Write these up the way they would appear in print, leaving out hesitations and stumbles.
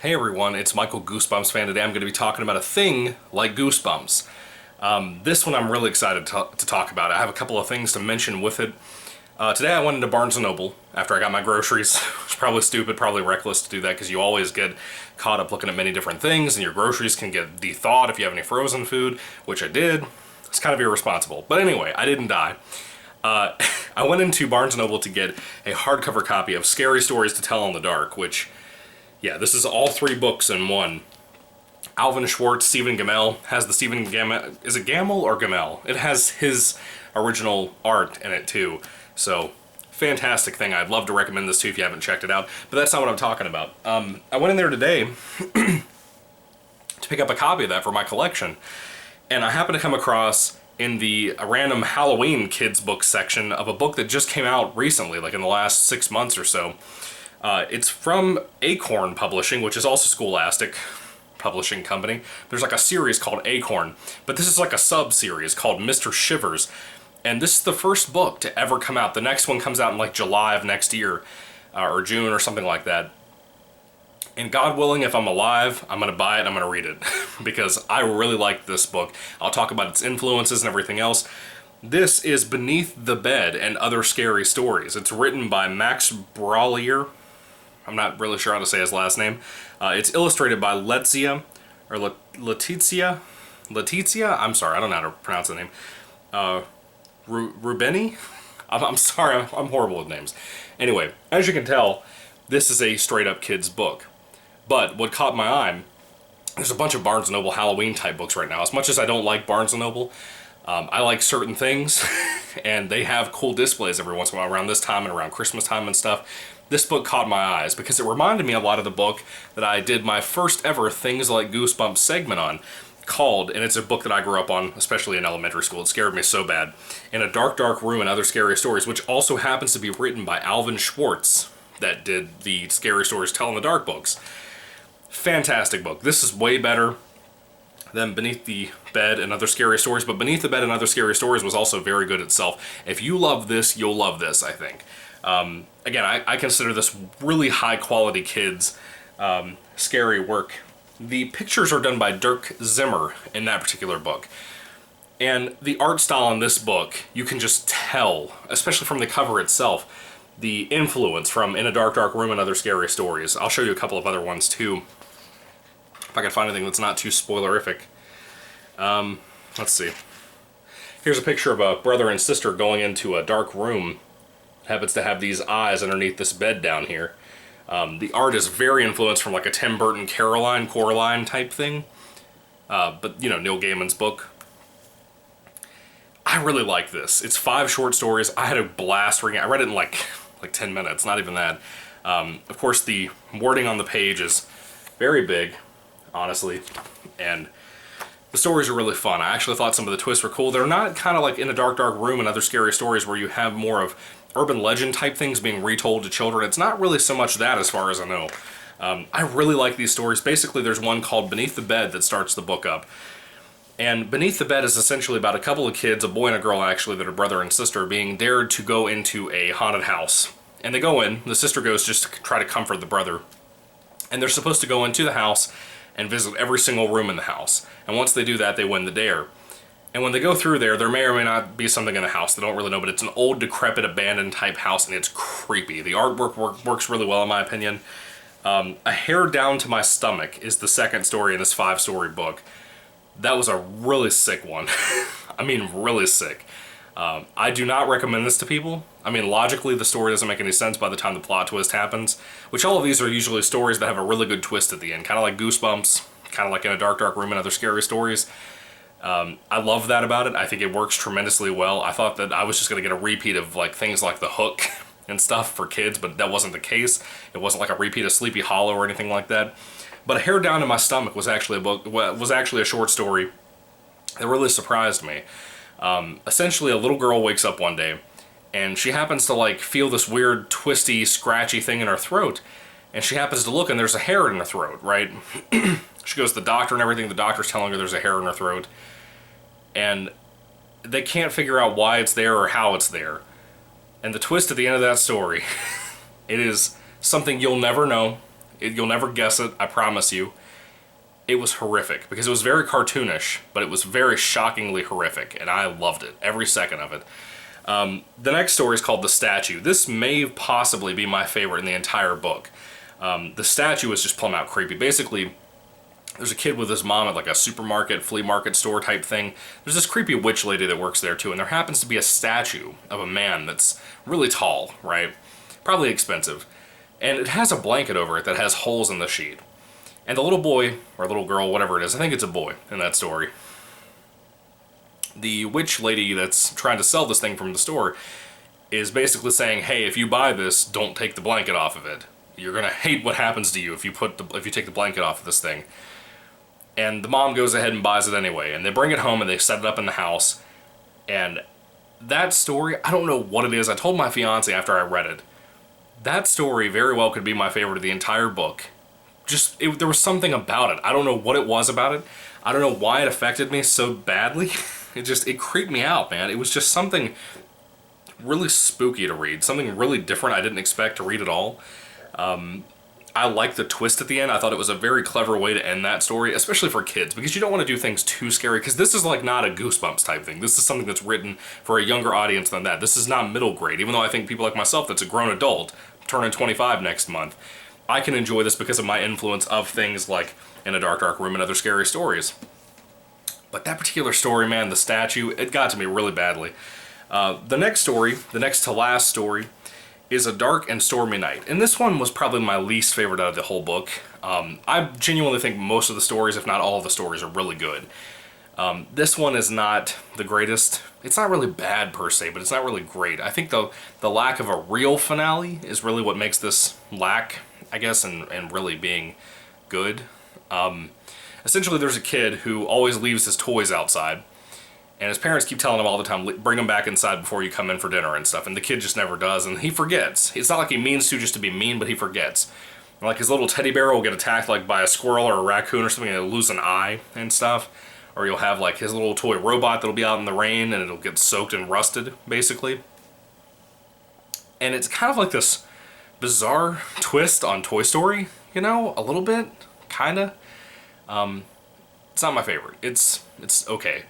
Hey everyone, it's Michael GoosebumpsFan. Today I'm going to be talking about a thing like Goosebumps. This one I'm really excited to talk about. I have a couple of things to mention with it. Today I went into Barnes & Noble after I got my groceries. It's probably stupid, probably reckless to do that because you always get caught up looking at many different things and your groceries can get de-thawed if you have any frozen food, which I did. It's kind of irresponsible. But anyway, I didn't die. I went into Barnes & Noble to get a hardcover copy of Scary Stories to Tell in the Dark, which... yeah, this is all three books in one. Alvin Schwartz, Stephen Gamel, has the Stephen Gamel... is it Gamel or Gamel? It has his original art in it too. So, fantastic thing. I'd love to recommend this too if you haven't checked it out. But that's not what I'm talking about. I went in there today to pick up a copy of that for my collection. And I happened to come across in the random Halloween kids book section of a book that just came out recently, like in the last 6 months or so. It's from Acorn Publishing, which is also Scholastic publishing company. There's like a series called Acorn, but this is like a sub-series called Mr. Shivers. And this is the first book to ever come out. The next one comes out in like July of next year, or June or something like that. And God willing, if I'm alive, I'm going to buy it and I'm going to read it. Because I really like this book. I'll talk about its influences and everything else. This is Beneath the Bed and Other Scary Stories. It's written by Max Brallier. I'm not really sure how to say his last name. It's illustrated by Letizia, or Letizia? Letizia? I'm sorry, I don't know how to pronounce the name. Rubeni? I'm sorry, I'm horrible with names. Anyway, as you can tell, this is a straight-up kid's book. But what caught my eye, there's a bunch of Barnes & Noble Halloween type books right now. As much as I don't like Barnes & Noble, I like certain things, and they have cool displays every once in a while around this time and around Christmas time and stuff. This book caught my eyes because it reminded me a lot of the book that I did my first ever Things Like Goosebumps segment on, and it's a book that I grew up on, especially in elementary school. It scared me so bad. In a Dark, Dark Room and Other Scary Stories, which also happens to be written by Alvin Schwartz, that did the Scary Stories Tell in the Dark books. Fantastic book. This is way better than Beneath the Bed and Other Scary Stories, but Beneath the Bed and Other Scary Stories was also very good itself. If you love this, you'll love this, I think. Again, I consider this really high-quality kids' scary work. The pictures are done by Dirk Zimmer in that particular book. And the art style in this book, you can just tell, especially from the cover itself, the influence from In a Dark, Dark Room and Other Scary Stories. I'll show you a couple of other ones, too, if I can find anything that's not too spoilerific. Let's see. Here's a picture of a brother and sister going into a dark room. Happens to have these eyes underneath this bed down here. The art is very influenced from like a Tim Burton Coraline type thing. But, you know, Neil Gaiman's book. I really like this. It's 5 short stories. I had a blast reading it. I read it in like 10 minutes, not even that. Of course, the wording on the page is very big, honestly. And the stories are really fun. I actually thought some of the twists were cool. They're not kind of like In a Dark, Dark Room and Other Scary Stories where you have more of urban legend type things being retold to children. It's not really so much that as far as I know. I really like these stories. Basically, there's one called Beneath the Bed that starts the book up. And Beneath the Bed is essentially about a couple of kids, a boy and a girl actually, that are brother and sister, being dared to go into a haunted house. And they go in, the sister goes just to try to comfort the brother. And they're supposed to go into the house and visit every single room in the house. And once they do that, they win the dare. And when they go through there may or may not be something in the house. They don't really know, but it's an old, decrepit, abandoned type house, and it's creepy. The artwork works really well, in my opinion. A Hair Down to My Stomach is the second story in this 5-story book. That was a really sick one. I mean, really sick. I do not recommend this to people. I mean, logically, the story doesn't make any sense by the time the plot twist happens, which all of these are usually stories that have a really good twist at the end, kind of like Goosebumps, kind of like In a Dark, Dark Room and Other Scary Stories. I love that about it. I think it works tremendously well. I thought that I was just going to get a repeat of like things like The Hook and stuff for kids, but that wasn't the case. It wasn't like a repeat of Sleepy Hollow or anything like that. But A Hair Down to My Stomach was actually a short story that really surprised me. Essentially, a little girl wakes up one day, and she happens to like feel this weird, twisty, scratchy thing in her throat, and she happens to look, and there's a hair in her throat, right? She goes to the doctor and everything. The doctor's telling her there's a hair in her throat, and they can't figure out why it's there or how it's there. And the twist at the end of that story, it is something you'll never know. You'll never guess it, I promise you. It was horrific, because it was very cartoonish, but it was very shockingly horrific, and I loved it, every second of it. The next story is called The Statue. This may possibly be my favorite in the entire book. The statue is just plumb out creepy. Basically, there's a kid with his mom at like a supermarket, flea market store type thing. There's this creepy witch lady that works there too, and there happens to be a statue of a man that's really tall, right? Probably expensive. And it has a blanket over it that has holes in the sheet. And the little boy, or little girl, whatever it is, I think it's a boy in that story. The witch lady that's trying to sell this thing from the store is basically saying, hey, if you buy this, don't take the blanket off of it. You're gonna hate what happens to you if you take the blanket off of this thing. And the mom goes ahead and buys it anyway, and they bring it home and they set it up in the house. And that story, I don't know what it is. I told my fiance after I read it, that story very well could be my favorite of the entire book. There was something about it. I don't know what it was about it. I don't know why it affected me so badly. It creeped me out, man. It was just something really spooky to read. Something really different I didn't expect to read at all. I liked the twist at the end. I thought it was a very clever way to end that story, especially for kids, because you don't want to do things too scary, because this is like not a Goosebumps type thing. This is something that's written for a younger audience than that. This is not middle grade, even though I think people like myself that's a grown adult, turning 25 next month, I can enjoy this because of my influence of things like In a Dark, Dark Room and other scary stories. But that particular story, man, the statue, it got to me really badly. The next story, the next to last story, is A Dark and Stormy Night. And this one was probably my least favorite out of the whole book. I genuinely think most of the stories, if not all of the stories, are really good. This one is not the greatest. It's not really bad per se, but it's not really great. I think the lack of a real finale is really what makes this lack, I guess, and really being good. Essentially, there's a kid who always leaves his toys outside, and his parents keep telling him all the time, bring them back inside before you come in for dinner and stuff, and the kid just never does, and he forgets. It's not like he means to just to be mean, but he forgets. Like, his little teddy bear will get attacked like by a squirrel or a raccoon or something, and he'll lose an eye and stuff. Or you'll have like his little toy robot that'll be out in the rain and it'll get soaked and rusted, basically. And it's kind of like this bizarre twist on Toy Story, you know, a little bit, kinda. It's not my favorite. It's okay.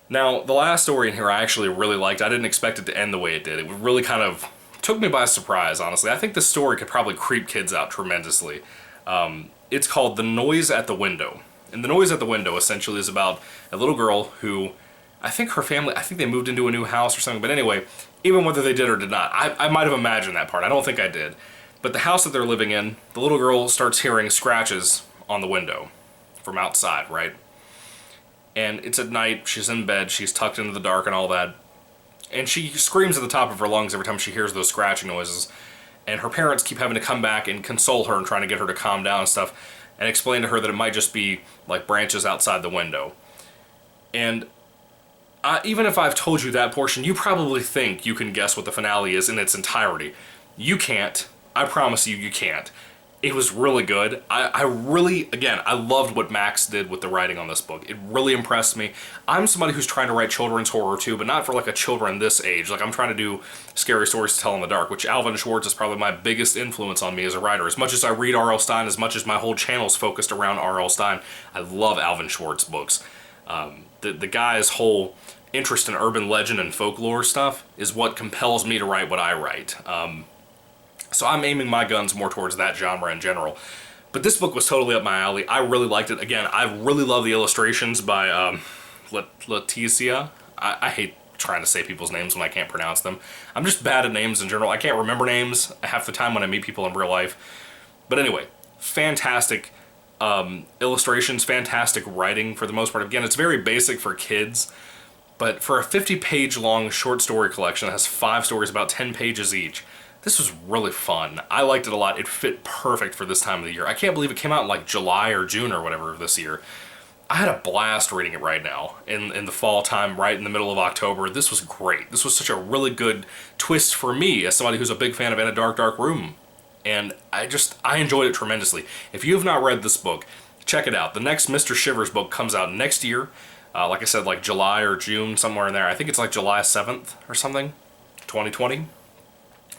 Now, the last story in here I actually really liked. I didn't expect it to end the way it did. It really kind of took me by surprise, honestly. I think this story could probably creep kids out tremendously. It's called The Noise at the Window. And The Noise at the Window essentially is about a little girl who, I think her family, I think they moved into a new house or something, but anyway, even whether they did or did not, I might have imagined that part. I don't think I did. But the house that they're living in, the little girl starts hearing scratches on the window from outside, right? And it's at night, she's in bed, she's tucked into the dark and all that, and she screams at the top of her lungs every time she hears those scratching noises, and her parents keep having to come back and console her and trying to get her to calm down and stuff, and explain to her that it might just be like branches outside the window. And even if I've told you that portion, you probably think you can guess what the finale is in its entirety. You can't. I promise you, you can't. It was really good. I really, again, I loved what Max did with the writing on this book. It really impressed me. I'm somebody who's trying to write children's horror too, but not for like a children this age. Like, I'm trying to do scary stories to tell in the dark, which Alvin Schwartz is probably my biggest influence on me as a writer. As much as I read R.L. Stine, as much as my whole channel's focused around R.L. Stine, I love Alvin Schwartz books. The guy's whole interest in urban legend and folklore stuff is what compels me to write what I write. So I'm aiming my guns more towards that genre in general. But this book was totally up my alley. I really liked it. Again, I really love the illustrations by Leticia. I hate trying to say people's names when I can't pronounce them. I'm just bad at names in general. I can't remember names half the time when I meet people in real life. But anyway, fantastic illustrations, fantastic writing for the most part. Again, it's very basic for kids. But for a 50-page long short story collection that has 5 stories about 10 pages each, this was really fun. I liked it a lot. It fit perfect for this time of the year. I can't believe it came out in like July or June or whatever of this year. I had a blast reading it right now in the fall time, right in the middle of October. This was great. This was such a really good twist for me as somebody who's a big fan of In a Dark, Dark Room. And I enjoyed it tremendously. If you have not read this book, check it out. The next Mr. Shivers book comes out next year. Like I said, like July or June, somewhere in there. I think it's like July 7th or something, 2020.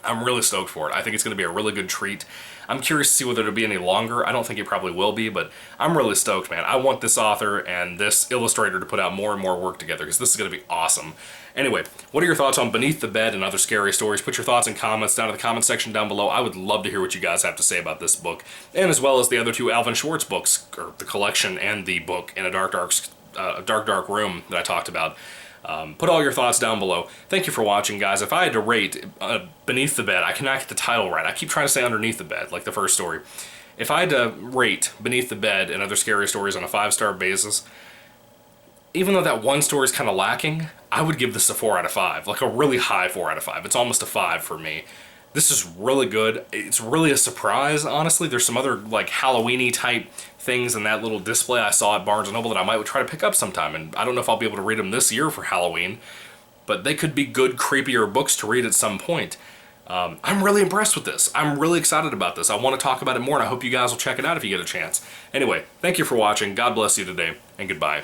I'm really stoked for it. I think it's going to be a really good treat. I'm curious to see whether it'll be any longer. I don't think it probably will be, but I'm really stoked, man. I want this author and this illustrator to put out more and more work together because this is going to be awesome. Anyway, what are your thoughts on Beneath the Bed and Other Scary Stories? Put your thoughts and comments down in the comment section down below. I would love to hear what you guys have to say about this book, and as well as the other two Alvin Schwartz books, or the collection and the book In a Dark, Dark Room that I talked about. Put all your thoughts down below. Thank you for watching, guys. If I had to rate Beneath the Bed, I cannot get the title right. I keep trying to say Underneath the Bed, like the first story. If I had to rate Beneath the Bed and Other Scary Stories on a 5-star basis, even though that one story is kind of lacking, I would give this a 4 out of 5, like a really high 4 out of 5. It's almost a 5 for me. This is really good. It's really a surprise, honestly. There's some other like Halloween-y type things in that little display I saw at Barnes & Noble that I might try to pick up sometime, and I don't know if I'll be able to read them this year for Halloween, but they could be good, creepier books to read at some point. I'm really impressed with this. I'm really excited about this. I want to talk about it more, and I hope you guys will check it out if you get a chance. Anyway, thank you for watching. God bless you today, and goodbye.